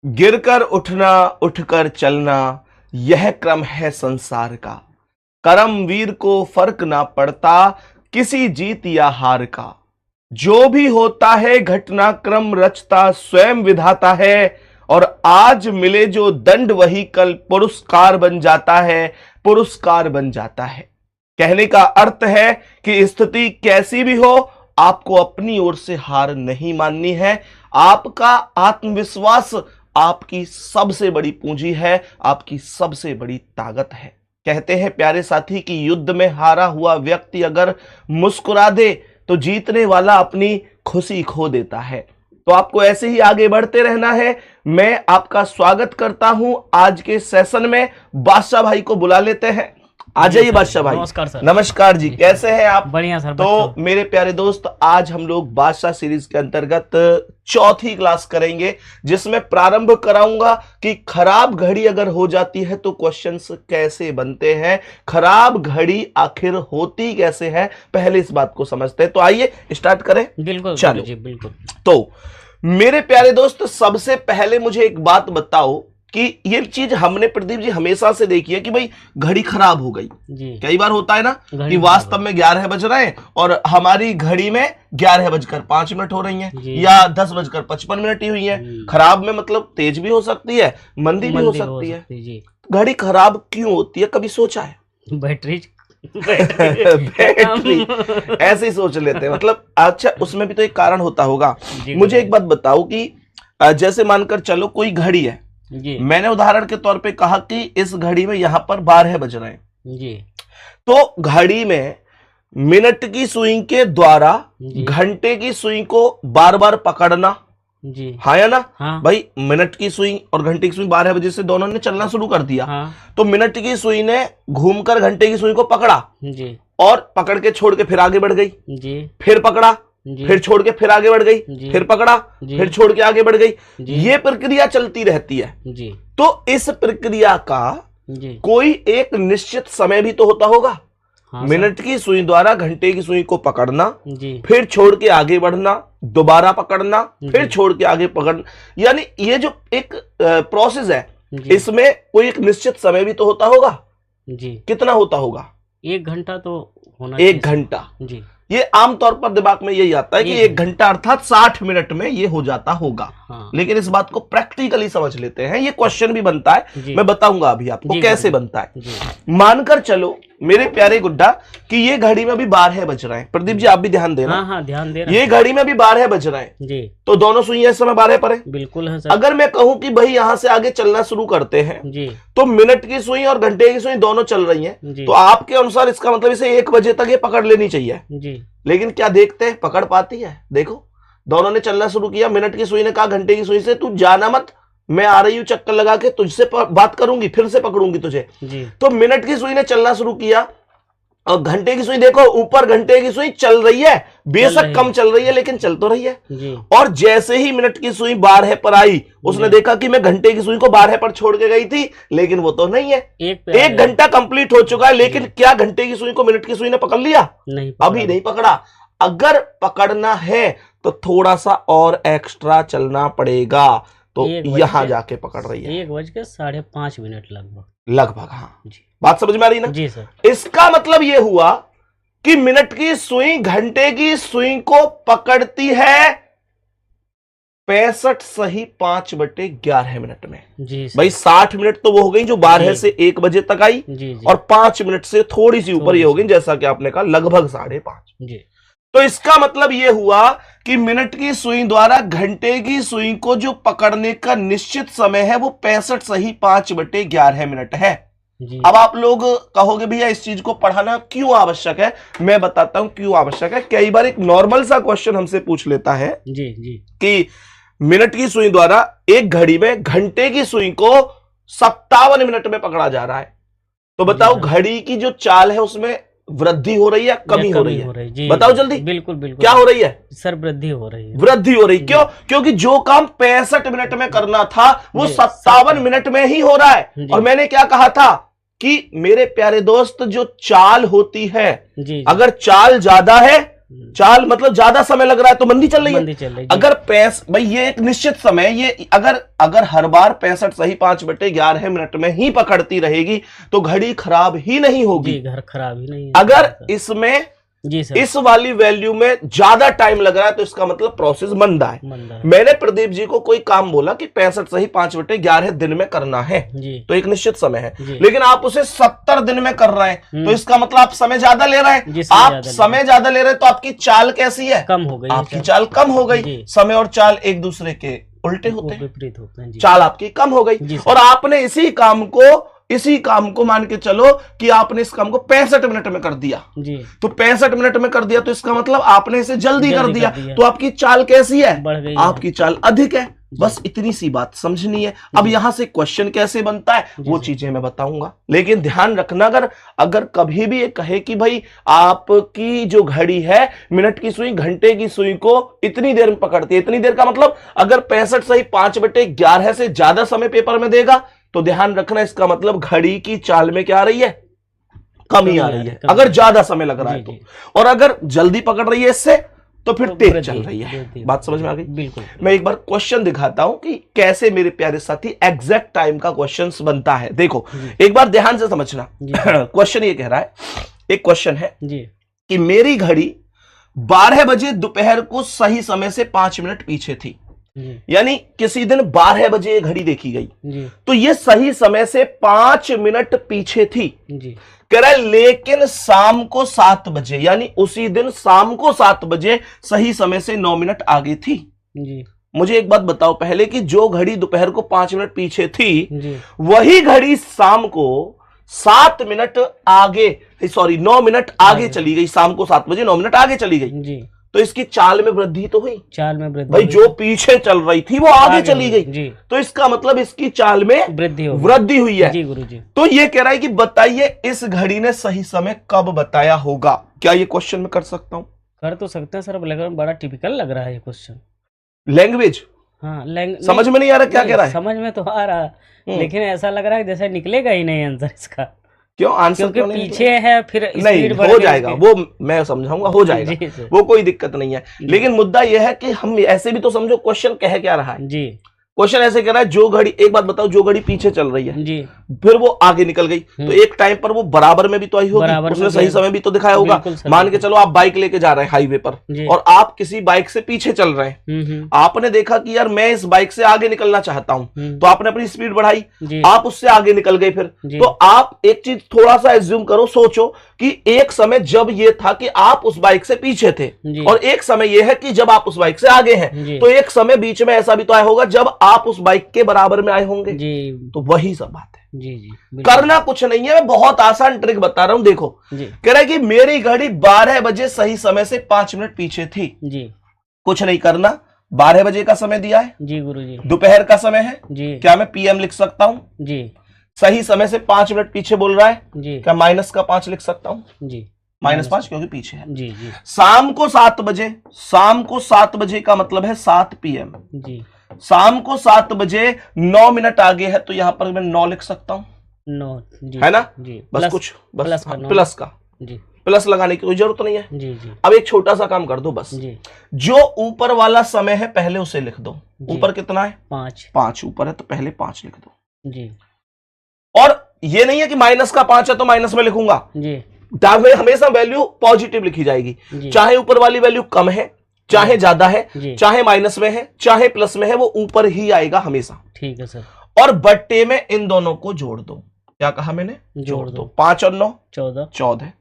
गिरकर उठना, उठकर चलना, यह क्रम है संसार का। करमवीर को फर्क ना पड़ता किसी जीत या हार का। जो भी होता है घटनाक्रम रचता स्वयं विधाता है, और आज मिले जो दंड वही कल पुरस्कार बन जाता है, पुरस्कार बन जाता है। कहने का अर्थ है कि स्थिति कैसी भी हो, आपको अपनी ओर से हार नहीं माननी है। आपका आत्मविश्वास आपकी सबसे बड़ी पूंजी है, आपकी सबसे बड़ी ताकत है। कहते हैं प्यारे साथी कि युद्ध में हारा हुआ व्यक्ति अगर मुस्कुरा दे तो जीतने वाला अपनी खुशी खो देता है। तो आपको ऐसे ही आगे बढ़ते रहना है। मैं आपका स्वागत करता हूं आज के सेशन में। बादशाह भाई को बुला लेते हैं। आ जाइए बादशाह भाई। नमस्कार सर। नमस्कार जी, कैसे हैं आप? बढ़िया सर। तो मेरे प्यारे दोस्त, आज हम लोग बादशाह सीरीज के अंतर्गत चौथी क्लास करेंगे, जिसमें प्रारंभ कराऊंगा कि खराब घड़ी अगर हो जाती है तो क्वेश्चंस कैसे बनते हैं, खराब घड़ी आखिर होती कैसे है, पहले इस बात को समझते हैं। तो आइए स्टार्ट करें। बिल्कुल चलो जी, बिल्कुल। तो मेरे प्यारे दोस्त, सबसे पहले मुझे एक बात बताओ कि ये चीज हमने प्रदीप जी हमेशा से देखी है कि भाई घड़ी खराब हो गई जी। कई बार होता है ना कि वास्तव में 11 बज रहे हैं और हमारी घड़ी में 11:05 हो रही हैं या 10:55 ही हुई हैं। खराब में मतलब तेज भी हो सकती है, मंदी भी हो सकती है। घड़ी खराब क्यों होती है, कभी सोचा है? बैटरी ऐसे ही सोच लेते हैं, मतलब अच्छा उसमें भी तो एक कारण होता होगा। मुझे एक बात बताओ कि जैसे मानकर चलो कोई घड़ी है जी। मैंने उदाहरण के तौर पे कहा कि इस घड़ी में यहां पर 12 बज रहे हैं जी। तो घड़ी में मिनट की सुई के द्वारा घंटे की सुई को बार बार पकड़ना जी, हाँ या ना? हाँ। भाई मिनट की सुई और घंटे की सुई 12 बजे से दोनों ने चलना शुरू कर दिया। हाँ। तो मिनट की सुई ने घूमकर घंटे की सुई को पकड़ा जी, और पकड़ के छोड़ के फिर आगे बढ़ गई जी, फिर पकड़ा फिर छोड़ के फिर आगे बढ़ गई, फिर पकड़ा फिर छोड़ के आगे बढ़ गई। ये प्रक्रिया चलती रहती है जी। तो इस प्रक्रिया का कोई एक निश्चित समय भी तो होता होगा। हाँ, मिनट की सुई द्वारा घंटे की सुई को पकड़ना, फिर छोड़ के आगे बढ़ना, दोबारा पकड़ना, फिर छोड़ के आगे पकड़ना, यानी ये जो एक प्रोसेस है, इसमें कोई एक निश्चित समय भी तो होता होगा जी। कितना होता होगा? 1 घंटा तो होना। 1 घंटा जी। ये आमतौर पर दिमाग में यही आता है कि 1 घंटा अर्थात 60 मिनट में ये हो जाता होगा। हाँ। लेकिन इस बात को प्रैक्टिकली समझ लेते हैं। ये क्वेश्चन भी बनता है, मैं बताऊंगा अभी आपको कैसे बनता है। मानकर चलो मेरे प्यारे गुड्डा कि ये घड़ी में अभी 12 बज रहे हैं। प्रदीप जी आप भी ध्यान देना। हाँ हाँ, ध्यान दे रहा। ये घड़ी में अभी 12 बज रहे हैं जी। तो दोनों सुई इस समय 12 पर है। बिल्कुल है सर। अगर मैं कहूं कि भाई यहां से आगे चलना शुरू करते हैं जी, तो मिनट की सुई और घंटे की सुई दोनों चल रही हैं। तो आपके अनुसार इसका मतलब इसे 1 बजे तक ये पकड़ लेनी चाहिए जी। लेकिन क्या देखते हैं पकड़ पाती है? देखो दोनों ने चलना शुरू किया। मिनट की सुई ने कहा घंटे की सुई से तू जाना मत, मैं आ रही हूं चक्कर लगा के, तुझसे बात करूंगी, फिर से पकड़ूंगी तुझे जी। तो मिनट की सुई ने चलना शुरू किया और घंटे की सुई देखो ऊपर घंटे की सुई चल रही है, बेशक कम चल रही है लेकिन चल तो रही है जी। और जैसे ही मिनट की सुई 12 पर आई, उसने देखा कि मैं घंटे की सुई को 12 पर छोड़ के गई थी, लेकिन वो तो नहीं है। 1 घंटा कंप्लीट हो चुका है, लेकिन क्या घंटे की सुई को मिनट की सुई ने पकड़ लिया? नहीं, अभी नहीं पकड़ा। अगर पकड़ना है तो थोड़ा सा और एक्स्ट्रा चलना पड़ेगा। तो यहां जाके पकड़ रही है 1:05 लगभग। हाँ जी, बात समझ में आ रही ना जी सर। इसका मतलब यह हुआ कि मिनट की सुई घंटे की सुई को पकड़ती है 65 सही 5/11 मिनट में जी सर। भाई 60 मिनट तो वो हो गई जो 12 से 1 बजे तक आई जी। और 5 मिनट से थोड़ी सी ऊपर ये हो गई, जैसा कि आपने कहा लगभग 5:30 जी। तो इसका मतलब यह हुआ कि मिनट की सुई द्वारा घंटे की सुई को जो पकड़ने का निश्चित समय है वो 65 सही 5/11 मिनट है जी। अब आप लोग कहोगे भैया इस चीज को पढ़ाना क्यों आवश्यक है? मैं बताता हूं क्यों आवश्यक है। कई बार एक नॉर्मल सा क्वेश्चन हमसे पूछ लेता है जी जी कि मिनट की सुई द्वारा एक घड़ी में घंटे की सुई को 57 मिनट में पकड़ा जा रहा है, तो बताओ घड़ी की जो चाल है उसमें वृद्धि हो रही है कमी हो रही है? जी, बताओ जल्दी। बिल्कुल बिल्कुल। क्या हो रही है सर? वृद्धि हो रही है। वृद्धि हो रही। क्यों? क्योंकि जो काम 65 मिनट में करना था वो 57 मिनट में ही हो रहा है। और मैंने क्या कहा था कि मेरे प्यारे दोस्त जो चाल होती है जी, अगर चाल ज्यादा है चाल मतलब ज्यादा समय लग रहा है तो मंदी चल रही मंदी चल रही है। है। अगर भाई ये एक निश्चित समय, ये अगर हर बार 65 सही 5/11 मिनट में ही पकड़ती रहेगी तो घड़ी खराब ही नहीं होगी। घर खराब ही नहीं है। अगर इसमें जी सर, इस वाली वैल्यू में ज्यादा टाइम लग रहा है तो इसका मतलब प्रोसेस मंदा है। मैंने प्रदीप जी को कोई काम बोला कि 65 सही 5/11 दिन में करना है जी, तो एक निश्चित समय है, लेकिन आप उसे 70 दिन में कर रहे हैं तो इसका मतलब आप समय ज्यादा ले रहे हैं। आप समय ज्यादा ले रहे हैं तो आपकी चाल कैसी है? कम हो गई। आपकी चाल कम हो गई। समय और चाल एक दूसरे के उल्टे होते हैं, विपरीत होते हैं। चाल आपकी कम हो गई। और आपने इसी काम को मान के चलो कि आपने इस काम को 65 मिनट में कर दिया जी, तो 65 मिनट में कर दिया तो इसका मतलब आपने इसे जल्दी कर दिया तो आपकी चाल कैसी है? बढ़ गई। आपकी चाल अधिक है। बस इतनी सी बात समझनी है। अब यहां से क्वेश्चन कैसे बनता है वो चीजें मैं बताऊंगा, लेकिन ध्यान रखना अगर कभी भी ये कहे कि भाई आपकी जो घड़ी है मिनट की सुई घंटे की सुई को इतनी देर में पकड़ती है, इतनी देर का मतलब अगर 65 सही 5/11 से ज्यादा समय पेपर में देगा तो ध्यान रखना इसका मतलब घड़ी की चाल में क्या आ रही है? कमी आ रही है अगर ज्यादा समय लग रहा है तो। और अगर जल्दी पकड़ रही है इससे तो फिर तेज चल रही है। बात समझ में आ गई? बिल्कुल। मैं एक बार क्वेश्चन दिखाता हूं कि कैसे मेरे प्यारे साथी एग्जैक्ट टाइम का क्वेश्चन बनता है। देखो एक बार ध्यान से समझना। क्वेश्चन ये कह रहा है, एक क्वेश्चन है कि मेरी घड़ी 12 बजे दोपहर को सही समय से 5 मिनट पीछे थी, यानी किसी दिन 12 बजे घड़ी देखी गई तो ये सही समय से 5 मिनट पीछे थी। कह रहा है लेकिन शाम को 7 बजे यानी उसी दिन शाम को 7 बजे सही समय से 9 मिनट आगे थी जी। मुझे एक बात बताओ पहले कि जो घड़ी दोपहर को 5 मिनट पीछे थी वही घड़ी शाम को 7 मिनट आगे 9 मिनट आगे चली गई। शाम को 7 बजे 9 मिनट आगे चली गई जी। तो इसकी चाल में वृद्धि तो हुई। चाल में वृद्धि भाई, जो पीछे चल रही थी वो आगे चली गई जी। तो इसका मतलब इसकी चाल में वृद्धि हुई है जी। गुरुजी तो ये कह रहा है कि बताइए इस घड़ी ने सही समय कब बताया होगा? क्या ये क्वेश्चन में कर सकता हूं? कर तो सकते हैं सर, लेकिन बड़ा टिपिकल लग रहा है ये क्वेश्चन। लैंग्वेज समझ में नहीं आ रहा क्या कह रहा है? समझ में तो आ रहा लेकिन ऐसा लग रहा है जैसे निकलेगा ही नहीं आंसर इसका। क्यों आंसर? क्योंकि पीछे है फिर नहीं हो जाएगा, वो मैं समझाऊंगा, हो जाएगा, वो कोई दिक्कत नहीं है। लेकिन मुद्दा यह है कि हम ऐसे भी तो समझो क्वेश्चन कह क्या रहा है जी। क्वेश्चन ऐसे कह रहा है जो घड़ी, एक बात बताओ, जो घड़ी पीछे चल रही है जी फिर वो आगे निकल गई तो एक टाइम पर वो बराबर में भी तो आई होगी, उसने सही समय भी तो दिखाया होगा। मान के चलो आप बाइक लेके जा रहे हैं हाईवे पर और आप किसी बाइक से पीछे चल रहे हैं, आपने देखा कि यार मैं इस बाइक से आगे निकलना चाहता हूं तो आपने अपनी स्पीड बढ़ाई, आप उससे आगे निकल गए। फिर तो आप एक चीज थोड़ा सा एज्यूम करो, सोचो कि एक समय जब ये था कि आप उस बाइक से पीछे थे और एक समय यह है कि जब आप उस बाइक से आगे हैं, तो एक समय बीच में ऐसा भी तो आया होगा जब आप उस बाइक के बराबर में आए होंगे जी। तो वही सब बात है जी। करना कुछ नहीं है, मैं बहुत आसान ट्रिक बता रहा हूं। देखो कह रहा है कि मेरी घड़ी 12 बजे सही समय से 5 मिनट पीछे थी जी। कुछ नहीं करना, 12 बजे का समय दिया है जी गुरुजी, दोपहर का समय है जी। क्या मैं PM लिख सकता हूं जी? सही समय से 5 मिनट पीछे बोल रहा है जी। क्या माइनस का 5 लिख सकता हूं जी? -5 क्योंकि पीछे है जी जी। शाम को 7 बजे, शाम को 7 बजे का मतलब है 7 PM जी। शाम को 7 बजे 9 मिनट आगे है तो यहां पर मैं 9 लिख सकता हूं, 9 जी, है ना जी। बस कुछ बस प्लस का जी, प्लस लगाने की कोई जरूरत नहीं है जी जी। अब एक छोटा सा काम कर दो बस जी। जो ऊपर वाला समय है पहले उसे लिख दो। ऊपर कितना है? 5 ऊपर है तो पहले 5 लिख दो जी। और ये नहीं है कि माइनस का 5 है तो माइनस में लिखूंगा जी। हमेशा वैल्यू पॉजिटिव लिखी जाएगी, चाहे ऊपर वाली वैल्यू कम है, चाहे ज्यादा है, चाहे माइनस में है, चाहे प्लस में है, वो ऊपर ही आएगा हमेशा। ठीक है सर। और बट्टे में इन दोनों को जोड़ दो। क्या कहा मैंने? जोड़ दो। 5 और 9 14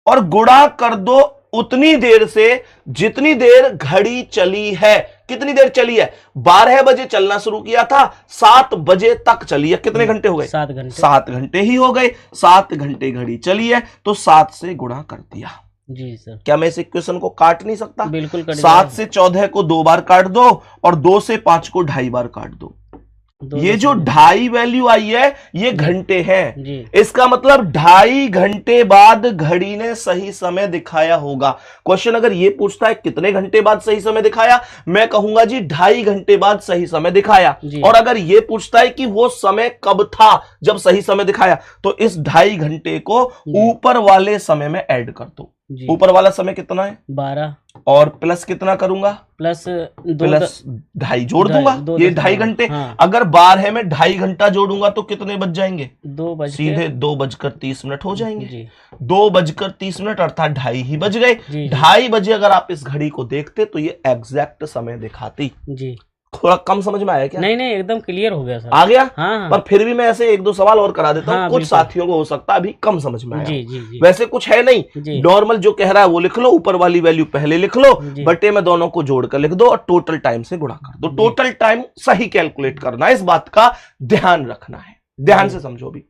और गुणा कर दो उतनी देर से जितनी देर घड़ी चली है। कितनी देर चली है? 12 बजे चलना शुरू किया था, 7 बजे तक चली है। कितने घंटे हो गए? 7 घंटे। 7 घंटे ही हो गए। 7 घंटे घड़ी चली है तो 7 से गुणा कर दिया जी सर। क्या मैं इस इक्वेशन को काट नहीं सकता? बिल्कुल। 7 से 14 को 2 बार काट दो और 2 से 5 को 2.5 बार काट दो। ये जो 2.5 वैल्यू आई है ये घंटे हैं। इसका मतलब 2.5 घंटे बाद घड़ी ने सही समय दिखाया होगा। क्वेश्चन अगर ये पूछता है कितने घंटे बाद सही समय दिखाया, मैं कहूंगा जी 2.5 घंटे बाद सही समय दिखाया। और अगर ये पूछता है कि वो समय कब था जब सही समय दिखाया, तो इस 2.5 घंटे को ऊपर वाले समय में ऐड कर दो। जी। ऊपर वाला समय कितना है? 12 और प्लस कितना करूंगा? प्लस प्लस 2.5 जोड़ दूंगा, ये 2.5 घंटे। हाँ। अगर बार है मैं 2.5 घंटा जोड़ूंगा तो कितने बज जाएंगे? 2 बज सीधे 2:30 हो जाएंगे। जी। 2:30 अर्थात 2.5 ही बज गए। 2.5 बजे अगर आप इस घड़ी को देखते तो ये एग्जैक्ट समय दिखाती। जी। थोड़ा कम समझ में आया क्या? नहीं नहीं, एकदम क्लियर हो गया सर। आ गया? हाँ। पर फिर भी मैं ऐसे 1-2 सवाल और करा देता हूँ। हाँ, कुछ साथियों को हो सकता है अभी कम समझ में आया। जी जी जी। वैसे कुछ है नहीं, नॉर्मल जो कह रहा है वो लिख लो, ऊपर वाली वैल्यू पहले लिख लो, बटे में दोनों को जोड़कर लिख दो और टोटल टाइम से गुणा कर दो। टोटल टाइम सही कैलकुलेट करना है, इस बात का ध्यान रखना है। ध्यान से समझो। भी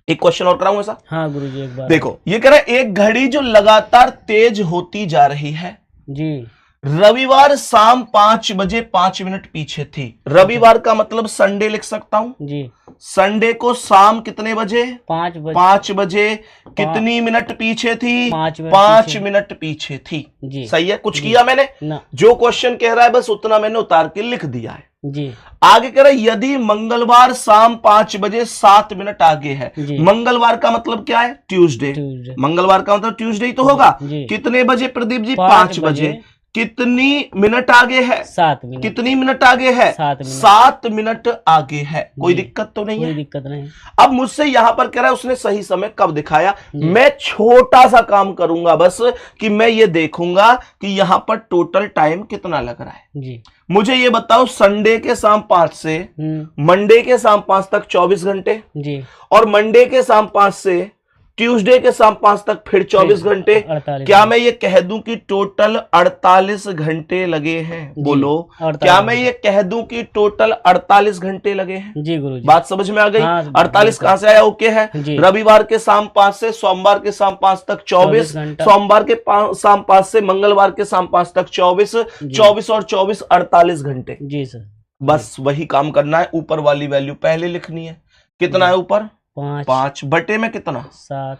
एक क्वेश्चन और कराऊं ऐसा? हाँ गुरुजी, एक बार देखो, ये कह रहा है एक घड़ी जो लगातार तेज होती जा रही है, जी, रविवार शाम 5 बजे 5 मिनट पीछे थी। रविवार का मतलब संडे लिख सकता हूं जी। संडे को शाम कितने बजे? 5 बजे कितनी मिनट पीछे थी? 5 मिनट पीछे थी जी। सही है? कुछ किया मैंने ना। जो क्वेश्चन कह रहा है बस उतना मैंने उतार के लिख दिया है जी। आगे कह रहा है यदि मंगलवार शाम 5 बजे 7 मिनट आगे है। मंगलवार का मतलब क्या है? ट्यूसडे। मंगलवार का मतलब ट्यूसडे ही तो होगा। कितने बजे प्रदीप जी? 5 बजे। कितनी मिनट आगे है? 7 मिनट। कितनी मिनट आगे है? 7 मिनट आगे है। कोई दिक्कत तो नहीं है? कोई दिक्कत नहीं। अब मुझसे यहां पर कह रहा है उसने सही समय कब दिखाया। मैं छोटा सा काम करूंगा बस कि मैं ये देखूंगा कि यहां पर टोटल टाइम कितना लग रहा है जी। मुझे ये बताओ, संडे के शाम 5 से मंडे के शाम 5 तक 24 घंटे जी, और मंडे के शाम 5 से ट्यूसडे के शाम 5 तक फिर 24 घंटे। क्या मैं ये कह दूं कि टोटल 48 घंटे लगे हैं? बोलो, क्या मैं ये कह दूं कि टोटल 48 घंटे लगे हैं? जी गुरुजी। बात समझ में आ गई? हाँ, 48 कहां से आया? ओके है। रविवार के शाम 5 से सोमवार के शाम 5 तक 24, सोमवार के शाम 5 से मंगलवार के शाम 5 तक 24, 24 और 24 48 घंटे जी सर। बस वही काम करना है। ऊपर वाली वैल्यू पहले लिखनी है। कितना है ऊपर? 5 बटे में कितना? 7।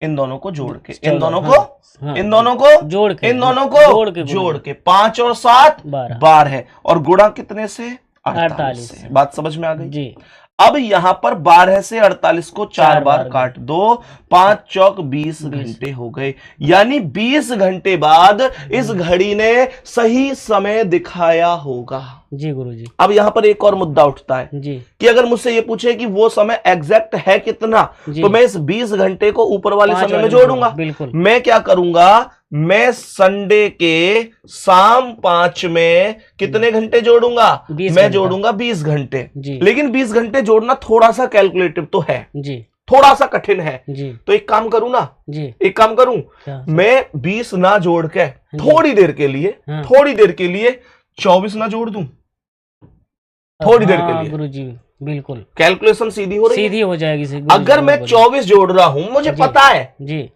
इन दोनों को जोड़ के, इन दोनों को इन दोनों को जोड़ के, इन दोनों को जोड़ के 5 और 7 12 है, और गुणा कितने से? 48 से। बात समझ में आ गई जी। अब यहां पर 12 से 48 को 4 बार काट दो, 5 चौक 20 घंटे हो गए। यानी 20 घंटे बाद इस घड़ी ने सही समय दिखाया होगा जी गुरुजी। अब यहां पर एक और मुद्दा उठता है जी, कि अगर मुझसे ये पूछे कि वो समय एग्जैक्ट है कितना, तो मैं इस 20 घंटे को ऊपर वाले समय में जोड़ूंगा। बिल्कुल। मैं क्या करूंगा, मैं संडे के शाम 5 में कितने घंटे जोड़ूंगा? मैं जोड़ूंगा 20 घंटे। लेकिन 20 घंटे जोड़ना थोड़ा सा कैलकुलेटिव तो है जी, थोड़ा सा कठिन है जी। तो एक काम करूं ना जी, एक काम करूं, मैं 20 ना जोड़ के थोड़ी देर के लिए 24 ना जोड़ दूं, थोड़ी देर के लिए। गुरुजी बिल्कुल, कैलकुलेशन सीधी हो रही है, सीधी हो जाएगी। अगर मैं 24 जोड़ रहा हूं, मुझे पता है जी।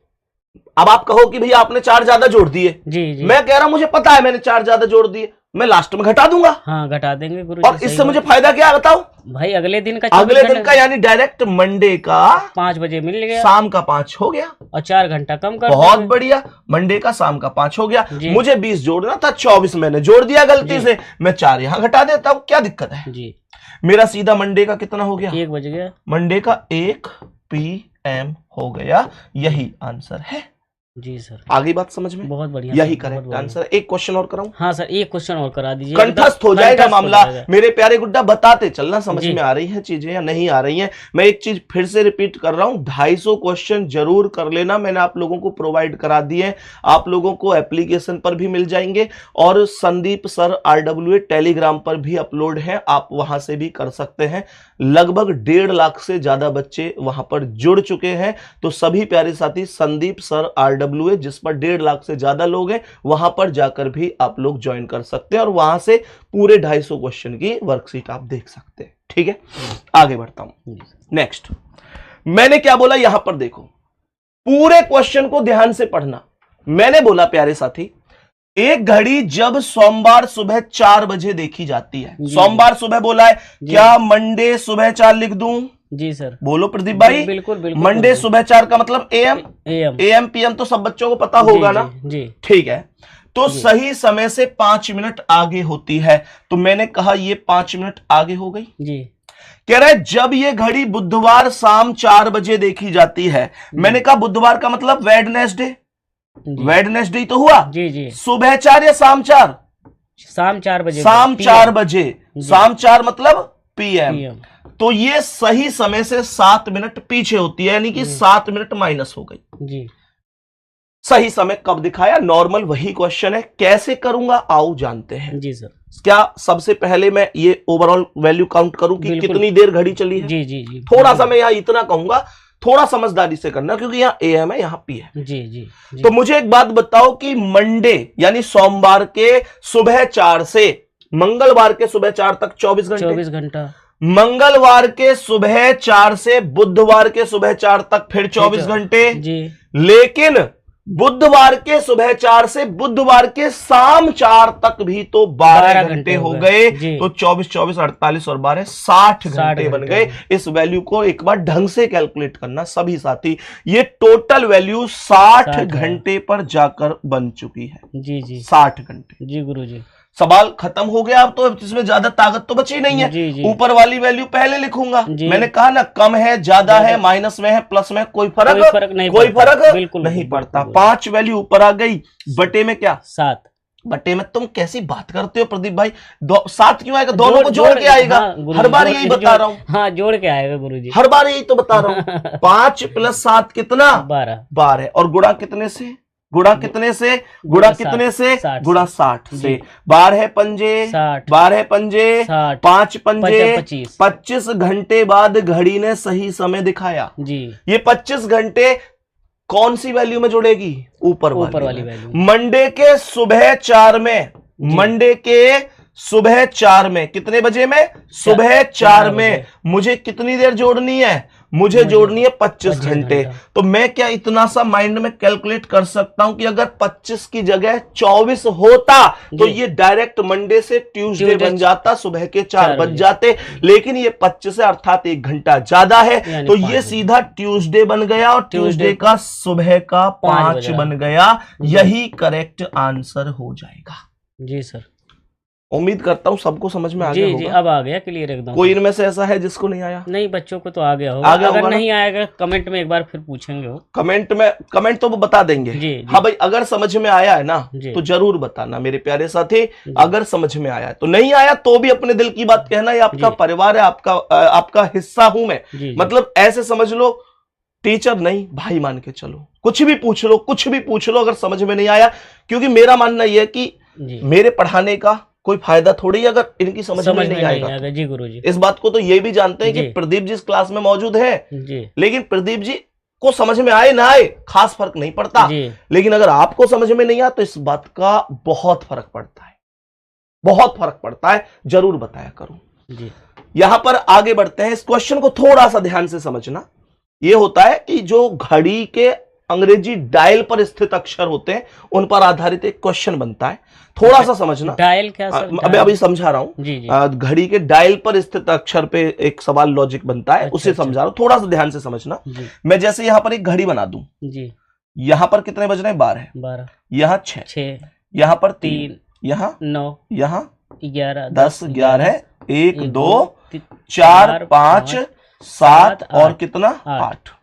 अब आप कहो कि भैया आपने 4 ज्यादा जोड़ दिए जी। मैं कह रहा हूं मुझे पता है मैंने 4 ज्यादा जोड़ दिए, मैं लास्ट में घटा दूंगा। हाँ घटा देंगे गुरुजी। और इससे मुझे फायदा क्या है बताओ भाई? अगले दिन का यानी डायरेक्ट मंडे का 5 बजे मिल गया, शाम का 5 हो गया और 4 घंटा कम कर। बहुत बढ़िया, मंडे का शाम का 5 हो गया। मुझे 20 जोड़ना था, 24 मैंने जोड़ दिया गलती से, मैं 4 यहां घटा देता हूं, क्या दिक्कत है जी। मेरा सीधा मंडे का कितना हो गया? 1 बज गया। मंडे का 1 PM हो गया। यही आंसर है जी सर। आगे बात समझ में? बहुत बढ़िया, यही करेक्ट आंसर। एक क्वेश्चन और कराऊं? हाँ सर, एक क्वेश्चन और करा दीजिए। कंठस्थ हो जाएगा मामला। मेरे प्यारे गुड्डा बताते चलना समझ में आ रही है चीजें या नहीं आ रही हैं। मैं एक चीज फिर से रिपीट कर रहा हूं, 250 क्वेश्चन जरूर कर लेना। मैंने आप लोगों को प्रोवाइड करा दिए, आप लोगों को एप्लीकेशन पर भी मिल जाएंगे और संदीप सर RWA टेलीग्राम पर भी अपलोड है, आप वहां से भी कर सकते हैं। लगभग 1.5 लाख से ज्यादा बच्चे वहां पर जुड़ चुके हैं। तो सभी प्यारे साथी संदीप सर RWA, जिस पर 1.5 लाख से ज्यादा लोग हैं, वहां पर जाकर भी आप लोग ज्वाइन कर सकते हैं और वहां से पूरे 250 क्वेश्चन की वर्कशीट आप देख सकते हैं। ठीक है, आगे बढ़ता हूं। नेक्स्ट मैंने क्या बोला यहां पर देखो, पूरे क्वेश्चन को ध्यान से पढ़ना। मैंने बोला प्यारे साथी, एक घड़ी जब सोमवार सुबह 4 बजे देखी जाती है, सोमवार सुबह बोला है, क्या मंडे सुबह 4 लिख दूं? जी सर। बोलो प्रदीप भाई। बिल्कुल बिल्कुल। मंडे सुबह 4 का मतलब AM PM तो सब बच्चों को पता होगा ना जी। ठीक है, तो सही समय से 5 मिनट आगे होती है, तो मैंने कहा ये 5 मिनट आगे हो गई जी। कह रहा है जब ये घड़ी बुधवार शाम 4 बजे देखी जाती है, मैंने कहा बुधवार का मतलब वेडनेसडे, वेडनेसडे तो हुआ। जी जी। सुबह 4 या शाम 4? शाम 4 बजे। शाम 4 बजे। शाम 4 मतलब पीएम। PM। तो ये सही समय से 7 मिनट पीछे होती है, यानी कि 7 मिनट माइनस हो गई। जी। सही समय कब दिखाया? नॉर्मल वही क्वेश्चन है, कैसे करूंगा आओ जानते हैं। जी सर। क्या सबसे पहले मैं ये ओवरऑल वैल्यू काउंट करूं कि कितनी देर घड़ी चली है? जी जी जी। थोड़ा सा मैं यहां इतना कहूंगा, थोड़ा समझदारी से करना, क्योंकि यहाँ AM है यहाँ P है। जी जी जी। तो मुझे एक बात बताओ कि मंडे यानी सोमवार के सुबह 4 से मंगलवार के सुबह 4 तक 24 घंटे। 24 घंटा। मंगलवार के सुबह 4 से बुधवार के सुबह 4 तक फिर 24 घंटे। जी। लेकिन बुधवार के सुबह 4 से बुधवार के शाम 4 तक भी तो 12 घंटे हो गए। तो 24 24 48 और 12 60 घंटे बन गए। इस वैल्यू को एक बार ढंग से कैलकुलेट करना सभी साथी। ये टोटल वैल्यू 60 घंटे पर जाकर बन चुकी है। जी जी। 60 घंटे। जी गुरुजी। सवाल खत्म हो गया। अब तो इसमें ज्यादा ताकत तो बची नहीं है। ऊपर वाली वैल्यू पहले लिखूंगा। मैंने कहा ना, कम है, ज्यादा है, माइनस में है, प्लस में, कोई फर्क नहीं पड़ता। 5 वैल्यू ऊपर आ गई। बटे में क्या? 7। बटे में तुम कैसी बात करते हो प्रदीप भाई? 7 क्यों आएगा? दोनों को जोड़ के आएगा। हर बार यही बता रहा हूँ। हाँ, जोड़ के आएगा गुरुजी, हर बार यही तो बता रहा हूँ। 5 + 7 कितना? 12। और गुणा कितने से? गुणा कितने से? गुणा कितने से? गुणा 60 से। 12 पंजे 60, 12 पंजे 60, 5 पंजे 25 घंटे बाद घड़ी ने सही समय दिखाया जी। ये 25 घंटे कौन सी वैल्यू में जुड़ेगी? ऊपर वाली वैल्यू। मंडे के सुबह 4 में, मंडे के सुबह 4 में, कितने बजे में? सुबह 4 में। मुझे कितनी देर जोड़नी है? मुझे जोड़नी है 25 घंटे। तो मैं क्या इतना सा माइंड में कैलकुलेट कर सकता हूं कि अगर 25 की जगह 24 होता तो ये डायरेक्ट मंडे से ट्यूसडे बन जाता, सुबह के 4 बज जाते। लेकिन ये 25 है, अर्थात 1 घंटा ज्यादा है, तो ये सीधा ट्यूसडे बन गया और ट्यूसडे का सुबह का 5 बन गया। यही करेक्ट आंसर हो जाएगा। जी सर। उम्मीद करता हूं सबको समझ में आ गया होगा। जी, अब आ गया क्लियर एकदम। कोई इनमें से ऐसा है जिसको नहीं आया? नहीं, बच्चों को तो आ गया होगा। अगर नहीं आएगा कमेंट में एक बार फिर पूछेंगे वो। कमेंट तो वो बता देंगे। जी। हाँ भाई, अगर समझ में आया है ना तो जरूर बताना मेरे प्यारे साथी। अगर समझ में आया है तो, नहीं आया तो भी अपने दिल की बात कहना। ये आपका परिवार है, आपका हिस्सा हूं मैं। मतलब ऐसे समझ लो, टीचर नहीं भाई मान के चलो। कुछ भी पूछ लो, कुछ भी पूछ लो, अगर समझ में नहीं आया। क्योंकि मेरा मानना यह है कि मेरे पढ़ाने का कोई फायदा थोड़ी अगर इनकी समझ में नहीं आएगा। जी गुरुजी। इस बात को तो ये भी जानते हैं कि प्रदीप जी इस क्लास में मौजूद है जी। लेकिन प्रदीप जी को समझ में आए ना आए खास फर्क नहीं पड़ता। लेकिन अगर आपको समझ में नहीं आया तो इस बात का बहुत फर्क पड़ता है, बहुत फर्क पड़ता है। जरूर बताया करूं जी। यहां पर आगे बढ़ते हैं। इस क्वेश्चन को थोड़ा सा ध्यान से समझना। यह होता है कि जो घड़ी के अंग्रेजी डायल पर स्थित अक्षर होते हैं उन पर आधारित एक क्वेश्चन बनता है। थोड़ा सा समझना। डायल क्या सर? अभी समझा रहा हूं। घड़ी के डायल पर स्थित अक्षर पे एक सवाल लॉजिक बनता है। उसे समझा रहा हूं, थोड़ा सा ध्यान से समझना। मैं जैसे यहां पर एक घड़ी बना दूं जी। यहां पर कितने बज रहे हैं? 12। यहां 6, यहां पर 3, यहां 9, यहां 11, 10, 11, 1, 2, 4, 5, 7 और कितना? 8।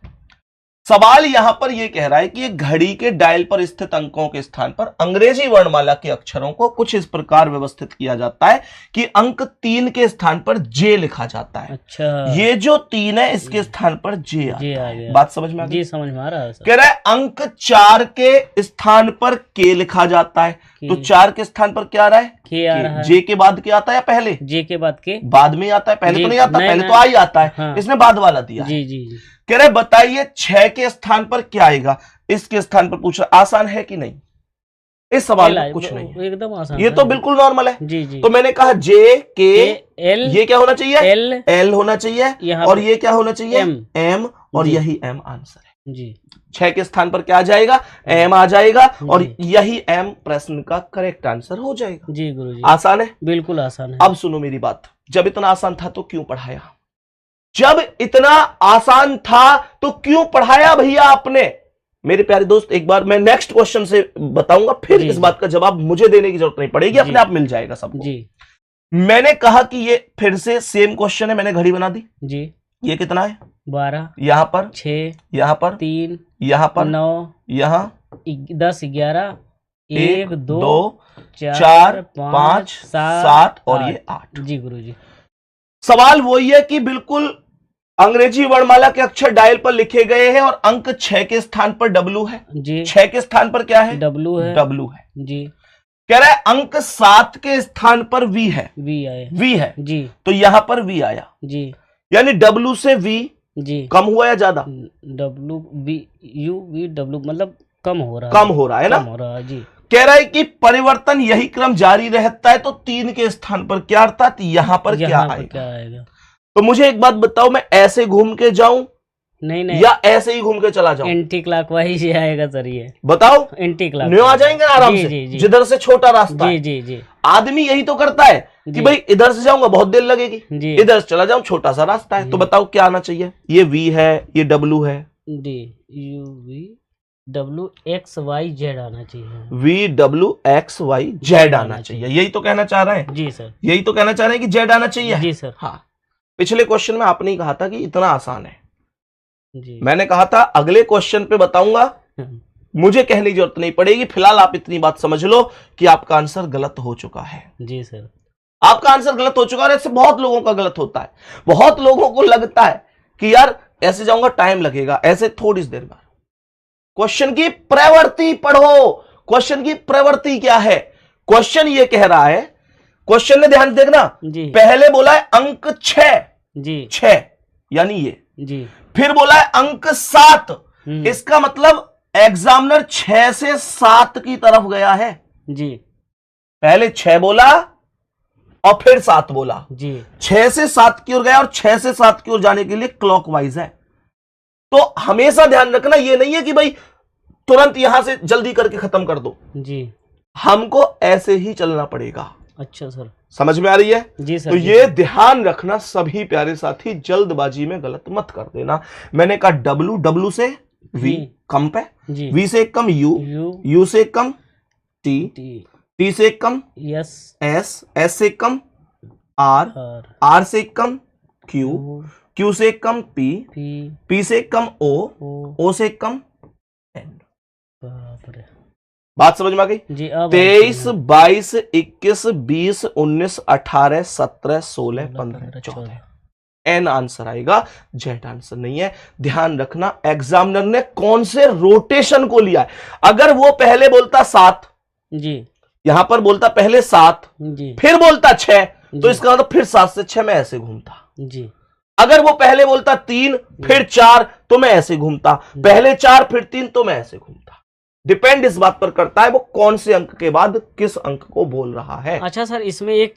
सवाल यहां पर यह कह रहा है कि एक घड़ी के डायल पर स्थित अंकों के स्थान पर अंग्रेजी वर्णमाला के अक्षरों को कुछ इस प्रकार व्यवस्थित किया जाता है कि अंक 3 के स्थान पर जे लिखा जाता है। अच्छा। ये जो 3 है इसके स्थान पर जे आ गया। बात समझ में आ गई? जी समझ में आ रहा है। कह रहा है अंक 4 के स्थान पर के लिखा जाता है। तो 4 के स्थान पर क्या आ रहा है? के आ रहा है। जे के बाद क्या आता है? पहले जे के बाद के बाद में आता है। पहले तो नहीं आता, पहले तो आ ही आता है। हाँ। इसने बाद वाला दिया। जी जी। कह रहे बताइए 6 के स्थान पर क्या आएगा? इसके स्थान पर पूछ रहा। आसान है कि नहीं? इस सवाल में कुछ नहीं है, एकदम आसान। ये तो बिल्कुल नॉर्मल है। जी जी। तो मैंने कहा जे के एल, ये क्या होना चाहिए? एल होना चाहिए। और ये क्या होना चाहिए? एम। और यही एम आंसर है जी। 6 के स्थान पर क्या आ जाएगा? एम आ जाएगा। और यही एम प्रश्न का करेक्ट आंसर हो जाएगा। जी गुरुजी। आसान है? बिल्कुल आसान है। अब सुनो मेरी बात। जब इतना आसान था तो क्यों पढ़ाया? जब इतना आसान था तो क्यों पढ़ाया भैया आपने? मेरे प्यारे दोस्त, एक बार मैं नेक्स्ट क्वेश्चन से बताऊंगा, फिर इस बात का जवाब मुझे देने की जरूरत नहीं पड़ेगी, अपने आप मिल जाएगा सबको जी। मैंने कहा कि ये फिर से सेम क्वेश्चन है, मैंने घड़ी बना दी जी। ये कितना है? 12, यहां पर 6, यहां पर 3, यहां पर 9, यहां 10 11 1 2 4 5 7 और ये 8। जी गुरुजी। सवाल वही है कि बिल्कुल अंग्रेजी वर्णमाला के अक्षर डायल पर लिखे गए हैं और अंक 6 के स्थान पर W है जी। 6 के स्थान पर क्या है? W है। W है जी। कह रहा है अंक 7 के स्थान पर V है। V है जी। तो यहां पर V आया जी। यानी W से V जी कम हुआ या ज्यादा? W V U V W मतलब कम हो रहा है। कम हो रहा है ना? कम हो रहा है जी। कह रहा है कि परिवर्तन यही क्रम जारी रहता है तो 3 के स्थान पर क्या अर्थात यहां पर क्या आएगा? तो मुझे एक बात बताओ, मैं ऐसे घूम के जाऊं नहीं या ऐसे ही घूम के चला जाऊं? एंटी क्लॉकवाइज ही आएगा सर ये। बताओ। एंटी क्लॉक न्यू आ जाएंगे ना आराम से, जिधर से छोटा रास्ता है। जी। आदमी यही तो करता है कि भाई इधर से जाऊंगा बहुत देर लगेगी, इधर से चला जाऊं छोटा सा रास्ता है। तो बताओ क्या आना चाहिए? ये V है, ये W है। D U V W X Y Z आना चाहिए। V W X Y Z आना चाहिए। यही तो कहना चाह रहे हैं? जी सर। यही तो कहना चाह रहे हैं कि Z आना चाहिए। जी सर। हाँ, पिछले क्वेश्चन में आपने ही कहा था कि इतना आसान है। जी। मैंने कहा था अगले क्वेश्चन पे बताऊंगा, मुझे कहने की जरूरत नहीं पड़ेगी। फिलहाल आप इतनी बात समझ लो कि आपका आंसर गलत हो चुका है। जी सर। आपका आंसर गलत हो चुका है। ऐसे बहुत लोगों का गलत होता है। बहुत लोगों को लगता है कि यार ऐसे जाऊंगा टाइम लगेगा, ऐसे थोड़ी देर बाद। क्वेश्चन की प्रवृत्ति पढ़ो। क्वेश्चन की प्रवृत्ति क्या है? क्वेश्चन ये कह रहा है, क्वेश्चन ने ध्यान से देखना, पहले बोला है अंक 6 जी, 6 यानी ये जी, फिर बोला है अंक 7। इसका मतलब एग्जामिनर 6 से 7 की तरफ गया है जी। पहले 6 बोला और फिर 7 बोला जी। 6 से 7 की ओर गया और 6 से 7 की ओर जाने के लिए क्लॉकवाइज है। तो हमेशा ध्यान रखना, ये नहीं है कि भाई तुरंत यहां से जल्दी करके खत्म कर दो जी, हमको ऐसे ही चलना पड़ेगा। अच्छा सर, समझ में आ रही है? जी सर। तो ये ध्यान रखना सभी प्यारे साथी, जल्दबाजी में गलत मत कर देना। मैंने कहा W से V कम पे, V से एक कम U से एक कम T से एक कम S से एक कम R से एक कम Q से एक कम P से एक कम O से एक कम N। बात समझ में आ गई जी? 23 22 21 20 19 18 17 16 15 14 N आंसर आएगा, Z आंसर नहीं है। ध्यान रखना एग्जामिनर ने कौन से रोटेशन को लिया है। अगर वो पहले बोलता 7 जी, यहां पर बोलता पहले 7 जी, फिर बोलता 6, तो इसका मतलब फिर 7 से 6 मैं ऐसे घूमता जी। अगर वो पहले बोलता 3 फिर 4 तो मैं ऐसे घूमता, पहले 4 फिर 3 तो मैं ऐसे घूमता। डिपेंड इस बात पर करता है वो कौन से अंक के बाद किस अंक को बोल रहा है। अच्छा सर, इसमें एक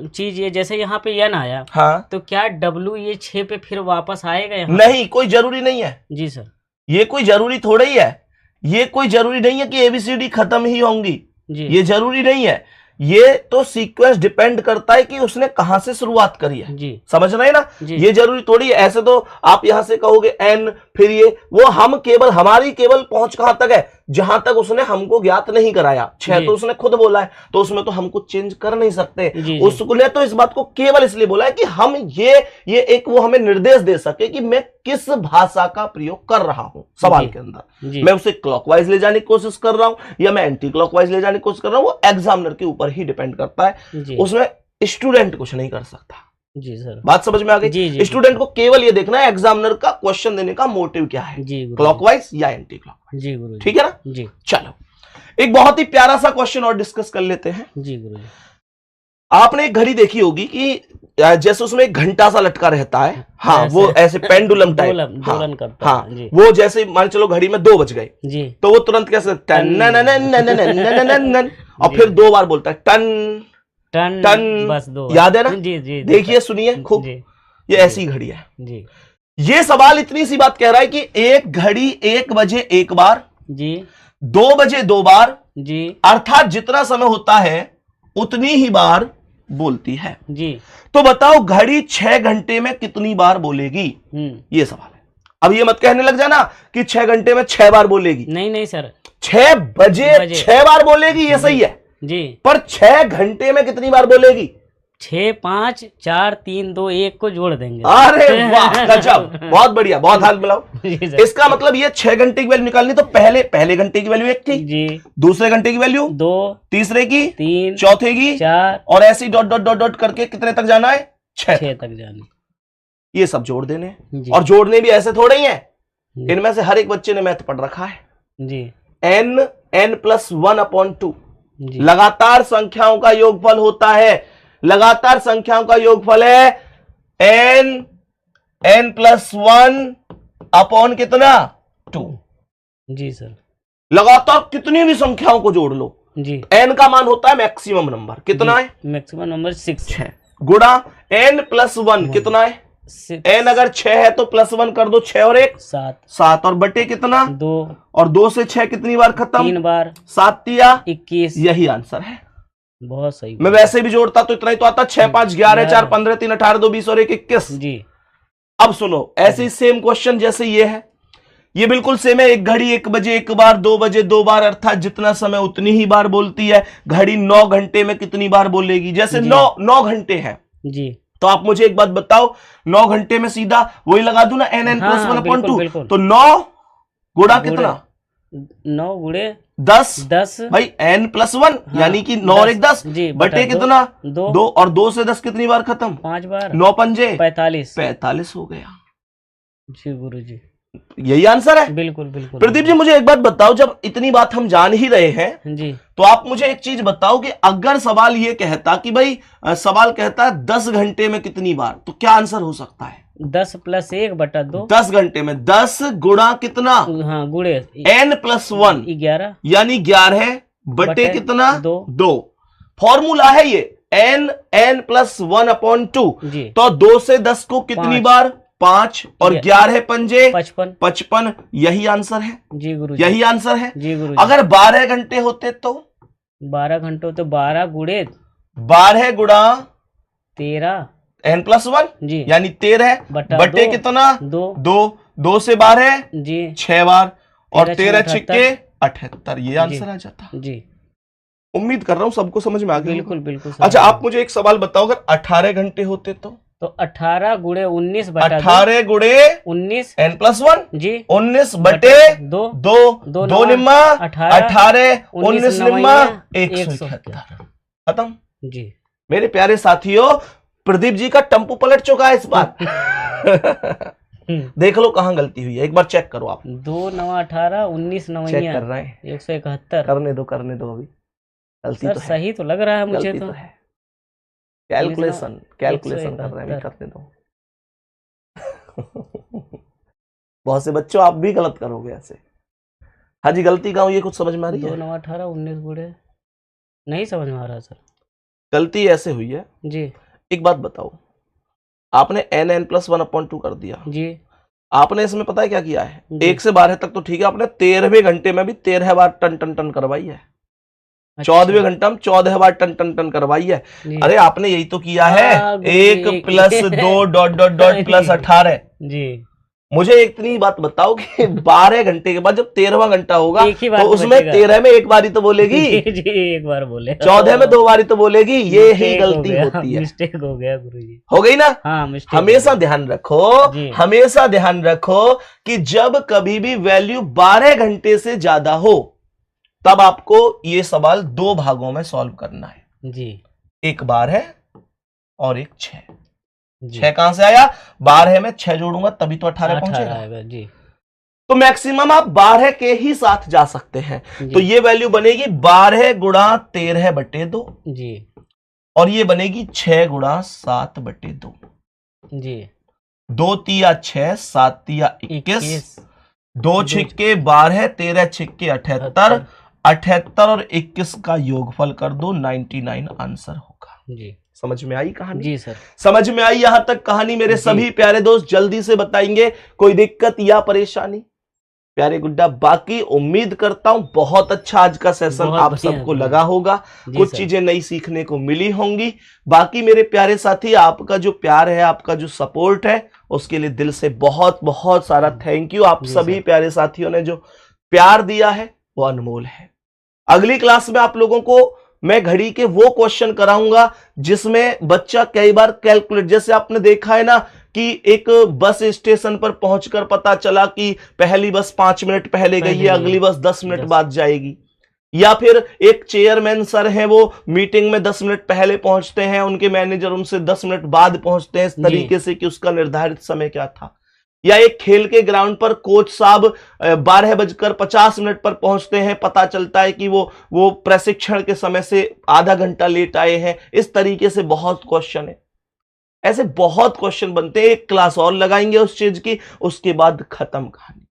चीज ये, जैसे यहाँ पे N आया, हाँ, तो क्या W ये 6 पे फिर वापस आएगा यहाँ? नहीं, कोई जरूरी नहीं है जी सर। ये कोई जरूरी थोड़ा ही है, ये कोई जरूरी नहीं है कि ABCD खत्म ही होंगी जी, ये जरूरी नहीं है। ये तो सीक्वेंस डिपेंड करता है कि उसने कहां से शुरुआत करी है जी, समझ रहे हैं ना? ये जरूरी थोड़ी है। ऐसे तो आप यहां से कहोगे N फिर ये वो, हम केवल हमारी केवल पहुंच कहां तक है, जहां तक उसने हमको ज्ञात नहीं कराया। 6 तो उसने खुद बोला है, तो उसमें तो हम कुछ चेंज कर नहीं सकते। उसने तो इस बात को केवल इसलिए बोला है कि हम ये एक वो हमें निर्देश दे सके कि मैं किस भाषा का प्रयोग कर रहा हूं सवाल के अंदर। मैं उसे क्लॉकवाइज ले जाने की कोशिश कर रहा हूं या मैं एंटी क्लॉकवाइज ले जाने की कोशिश कर रहा हूं, वो एग्जामिनर के ऊपर ही डिपेंड करता है। उसमें स्टूडेंट कुछ नहीं कर सकता जी सर। बात समझ में आ गई? स्टूडेंट को केवल ये देखना है एग्जामिनर का क्वेश्चन देने का मोटिव क्या है, क्लॉकवाइज या एंटी क्लॉकवाइज जी गुरु। ठीक है ना जी। चलो एक बहुत ही प्यारा सा क्वेश्चन और डिस्कस कर लेते हैं जी गुरु। आपने एक घड़ी देखी होगी कि जैसे उसमें एक घंटा सा लटका रहता है, हाँ, वो ऐसे पेंडुलम टाइप दोलन करता है, हाँ, वो जैसे मान चलो घड़ी में 2 बज गए जी, तो वो तुरंत कैसे टन, और फिर 2 बार बोलता है टन टन टन, बस 2, याद है ना जी जी। देखिए सुनिए खूब, ये ऐसी घड़ी है जी। ये सवाल इतनी सी बात कह रहा है कि एक घड़ी 1 बजे 1 बार जी, 2 बजे 2 बार जी, अर्थात जितना समय होता है उतनी ही बार बोलती है जी। तो बताओ घड़ी 6 घंटे में कितनी बार बोलेगी? ये सवाल है। अब ये मत कहने लग जाना कि 6 घंटे में 6 बार बोलेगी। नहीं सर, 6 बजे 6 बार बोलेगी, ये सही है जी, पर 6 घंटे में कितनी बार बोलेगी? 6 5 4 3 2 1 को जोड़ देंगे। अरे वाह, गजब, बहुत बढ़िया, बहुत हाथ मिलाओ। जी सर। इसका मतलब ये 6 घंटे की वैल्यू निकालनी, तो पहले घंटे की वैल्यू 1 थी, जी, दूसरे घंटे की वैल्यू 2, तीसरे की 3, चौथे की 4, और ऐसे ही डॉट डॉट डॉट डॉट करके कितने तक जाना है? 6 तक जानी। ये सब जोड़ देने, जी। और जोड़ने भी ऐसे थोड़े ही है, इनमें से हर एक बच्चे ने मैथ पढ़ रखा है। जी। n+1/2 जी। लगातार संख्याओं का योगफल होता है। लगातार संख्याओं का योगफल है n+1 कितना? 2। जी सर। लगातार कितनी भी संख्याओं को जोड़ लो, जी। n का मान होता है मैक्सिमम नंबर, कितना है? मैक्सिमम नंबर 6 गुणा n+1 कितना है? n अगर 6 है तो +1 कर दो, 6 और 1 7 और बटे कितना? 2, और 2 से 6 कितनी बार खत्म? 3 बार, 7 तिया 21। यही आंसर है। बहुत सही। मैं वैसे भी जोड़ता तो इतना ही तो आता, 6 5 11 4 15 3 18 2 20 और 1 21। जी। अब सुनो, ऐसे ही सेम क्वेश्चन जैसे ये है, ये बिल्कुल सेम है। एक घड़ी 1 बजे 1 बार, 2 बजे 2 बार, अर्थात जितना समय उतनी ही बार बोलती है। घड़ी 9 घंटे में कितनी बार बोलेगी? जैसे 9 घंटे है जी, तो आप मुझे एक बात बताओ, 9 घंटे में सीधा वही लगा दूं ना, n+1/2, तो 9 गुणा कितना? 9 गुणे 10 भाई n+1 यानी कि 9 और 1 10 बटे कितना? 2 और 2 से 10 कितनी बार खत्म? 5 बार। 9 पंजे 45 हो गया। जी गुरु जी, यही आंसर है। बिल्कुल बिल्कुल। प्रदीप जी मुझे एक बात बताओ, जब इतनी बात हम जान ही रहे हैं जी, तो आप मुझे एक चीज बताओ कि अगर सवाल ये कहता कि भाई सवाल कहता है 10 घंटे में कितनी बार, तो क्या आंसर हो सकता है? 10 + 1/2। 10 घंटे में 10 गुणा कितना? हाँ, गुणे n+1 11 यानी 11 बटे कितना? 2। फॉर्मूला है ये n+1/2। जी। तो 2 से 10 को कितनी बार? 5 और 11 पंजे 55। यही आंसर है। जी गुरु जी, यही आंसर है। जी गुरु। अगर 12 घंटे होते तो 12 घंटे तो 12 गुणे 12 गुणा 13 n+1 जी, यानी 13 बटे कितना? 2 से 12 जी, 6 बार और 13 छिक्के 78। ये आंसर आ जाता जी। उम्मीद कर रहा हूं सबको समझ में आ गया। बिल्कुल बिल्कुल। अच्छा, आप मुझे एक सवाल बताओ, अगर 18 घंटे होते तो 18 गुणे 19/2। 18 गुणे 19 n+1 जी, 19 बटे 2 निम्मा 18 19 निम्मा 171। खत्म। जी मेरे प्यारे साथियों, प्रदीप जी का टम्पू पलट चुका है इस बार। देख लो कहां गलती हुई है, एक बार चेक करो आप। 2 9 18 19 9 चेक कर रहे हैं, 171। करने दो अभी, गलती सर तो है, सही तो लग रहा है मुझे तो है। कैलकुलेशन कर रहे हैं, करने दो। बहुत से बच्चों आप भी गलत करोगे ऐसे। हाँ जी, गलती कहाँ हुई है, कुछ समझ में आ रही है? 2 9 18 19 गुणे नहीं समझ में आ रहा सर। गलती ऐसे हुई है जी। एक बात बताओ, आपने n+1/2 कर दिया जी। आपने इसमें पता है क्या किया है? 1 से 12 तक तो ठीक है, आपने 13वें घंटे में भी 13 बार टन टन टन करवाई है। 14वें घंटा में 14 बार टन टन टन करवाई है। अरे आपने यही तो किया है, 1 + 2 डॉट डॉट डॉट प्लस 18। जी। मुझे इतनी बात बताओ कि 12 घंटे के बाद जब 13वां घंटा होगा तो उसमें 13 में एक बारी तो बोलेगी। जी, एक बार बोले। 14 में 2 बारी तो बोलेगी। ये ही गलती होती है। मिस्टेक हो गया गुरुजी। हो गई ना? हाँ, मिस्टेक। हमेशा ध्यान रखो, हमेशा ध्यान रखो कि जब कभी भी वैल्यू 12 घंटे से ज्यादा हो तब आपको ये सवाल 2 भागों में सॉल्व करना है जी। एक 12 और एक 6। 6 कहां से आया? 12 में 6 जोड़ूंगा तभी तो 18 पहुंचेगा जी। तो मैक्सिमम आप 12 के ही साथ जा सकते हैं। तो ये वैल्यू बनेगी 12 गुणा 13 बटे 2 जी, और ये बनेगी 6 गुणा 7 बटे 2 जी। 2 तिया 6 7 तिया 21 2 छिक्के 12 13 छिक्के 78 78 और 21 का योगफल कर दो, 99 आंसर होगा जी। समझ में आई कहानी? जी सर, समझ में आई यहां तक कहानी? मेरे सभी प्यारे दोस्त जल्दी से बताएंगे कोई दिक्कत या परेशानी? प्यारे गुड्डा, बाकी उम्मीद करता हूं बहुत अच्छा आज का सेशन आप सबको लगा होगा, कुछ चीजें नई सीखने को मिली होंगी। बाकी मेरे प्यारे साथी, आपका जो प्यार है, आपका जो सपोर्ट है, उसके लिए दिल से बहुत बहुत सारा थैंक यू। आप सभी प्यारे साथियों ने जो प्यार दिया है वो अनमोल है। अगली क्लास में आप लोगों को मैं घड़ी के वो क्वेश्चन कराऊंगा जिसमें बच्चा कई बार कैलकुलेट, जैसे आपने देखा है ना कि एक बस स्टेशन पर पहुंचकर पता चला कि पहली बस 5 मिनट पहले गई है, अगली बस 10 मिनट बाद जाएगी, या फिर एक चेयरमैन सर हैं वो मीटिंग में 10 मिनट पहले पहुंचते हैं, उनके मैनेजर उनसे 10 मिनट बाद पहुंचते हैं, इस तरीके से कि उसका निर्धारित समय क्या था। या एक खेल के ग्राउंड पर कोच साहब 12:50 पर पहुंचते हैं, पता चलता है कि वो प्रशिक्षण के समय से आधा घंटा लेट आए हैं। इस तरीके से बहुत क्वेश्चन है, ऐसे बहुत क्वेश्चन बनते हैं। एक क्लास और लगाएंगे उस चीज की, उसके बाद खत्म कहानी।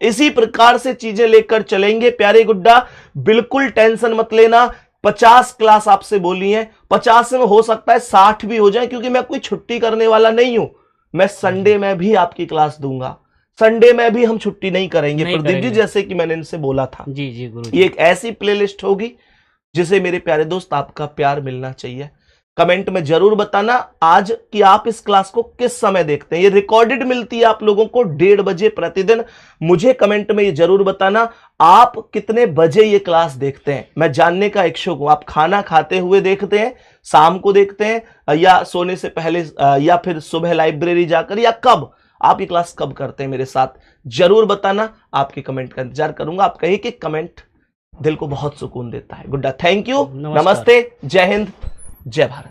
इसी प्रकार से चीजें लेकर चलेंगे प्यारे गुड्डा, बिल्कुल टेंशन मत लेना। 50 क्लास आपसे बोली है, 50 में हो सकता है 60 भी हो जाए, क्योंकि मैं कोई छुट्टी करने वाला नहीं हूं। मैं संडे में भी आपकी क्लास दूंगा, संडे में भी हम छुट्टी नहीं करेंगे प्रदीप जी, जैसे कि मैंने इनसे बोला था। जी गुरु, ये एक ऐसी प्लेलिस्ट होगी जिसे मेरे प्यारे दोस्त आपका प्यार मिलना चाहिए। कमेंट में जरूर बताना आज कि आप इस क्लास को किस समय देखते हैं। ये रिकॉर्डेड मिलती है आप लोगों को 1:30 बजे प्रतिदिन। मुझे कमेंट में ये जरूर बताना आप कितने बजे ये क्लास देखते हैं, मैं जानने का इच्छुक हूं। आप खाना खाते हुए देखते हैं, शाम को देखते हैं, या सोने से पहले, या फिर सुबह लाइब्रेरी जाकर, या कब आप ये क्लास कब करते हैं मेरे साथ, जरूर बताना। आपके कमेंट का इंतजार करूंगा। आप कहिए कि कमेंट दिल को बहुत सुकून देता है। गुड्डा, थैंक यू, नमस्ते, जय हिंद, जय भारत।